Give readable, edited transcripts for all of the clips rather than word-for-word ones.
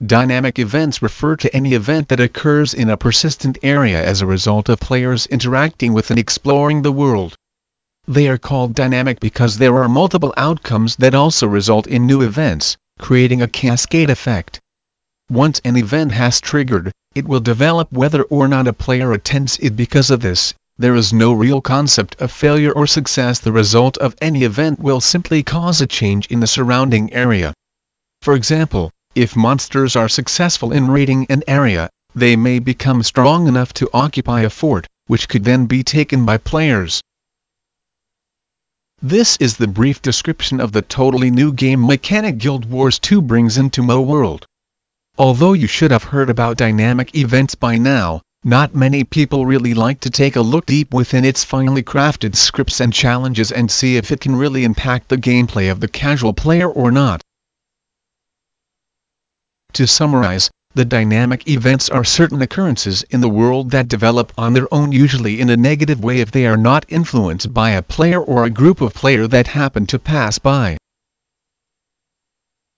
Dynamic events refer to any event that occurs in a persistent area as a result of players interacting with and exploring the world. They are called dynamic because there are multiple outcomes that also result in new events, creating a cascade effect. Once an event has triggered, it will develop whether or not a player attends it. Because of this, there is no real concept of failure or success. The result of any event will simply cause a change in the surrounding area. For example, if monsters are successful in raiding an area, they may become strong enough to occupy a fort, which could then be taken by players. This is the brief description of the totally new game mechanic Guild Wars 2 brings into MMO world. Although you should have heard about dynamic events by now, not many people really like to take a look deep within its finely crafted scripts and challenges and see if it can really impact the gameplay of the casual player or not. To summarize, the dynamic events are certain occurrences in the world that develop on their own, usually in a negative way if they are not influenced by a player or a group of players that happen to pass by.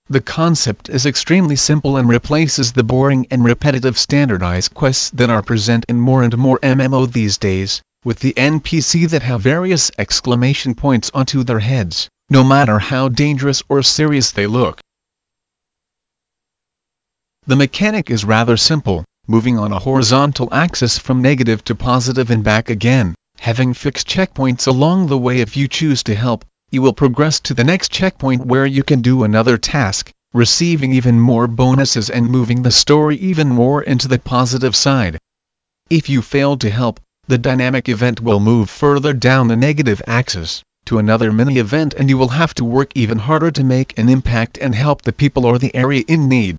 The concept is extremely simple and replaces the boring and repetitive standardized quests that are present in more and more MMO these days, with the NPC that have various exclamation points onto their heads, no matter how dangerous or serious they look. The mechanic is rather simple, moving on a horizontal axis from negative to positive and back again, having fixed checkpoints along the way. If you choose to help, you will progress to the next checkpoint where you can do another task, receiving even more bonuses and moving the story even more into the positive side. If you fail to help, the dynamic event will move further down the negative axis, to another mini-event, and you will have to work even harder to make an impact and help the people or the area in need.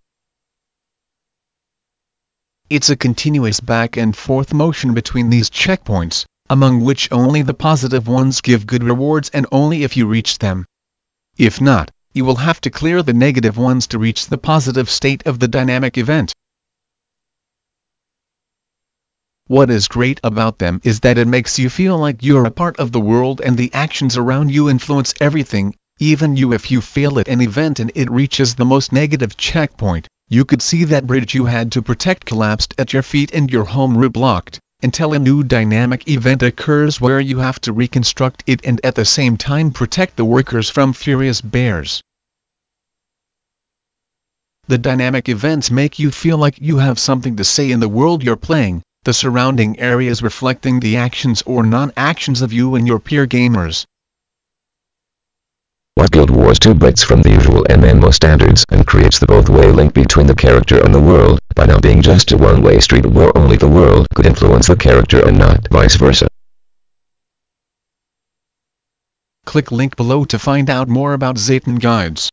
It's a continuous back and forth motion between these checkpoints, among which only the positive ones give good rewards and only if you reach them. If not, you will have to clear the negative ones to reach the positive state of the dynamic event. What is great about them is that it makes you feel like you're a part of the world and the actions around you influence everything, even you. If you fail at an event and it reaches the most negative checkpoint, you could see that bridge you had to protect collapsed at your feet and your home route blocked, until a new dynamic event occurs where you have to reconstruct it and at the same time protect the workers from furious bears. The dynamic events make you feel like you have something to say in the world you're playing, the surrounding areas reflecting the actions or non-actions of you and your peer gamers. What Guild Wars 2 breaks from the usual MMO standards and creates the both-way link between the character and the world, by now being just a one-way street where only the world could influence the character and not vice versa. Click link below to find out more about Zhaitan guides.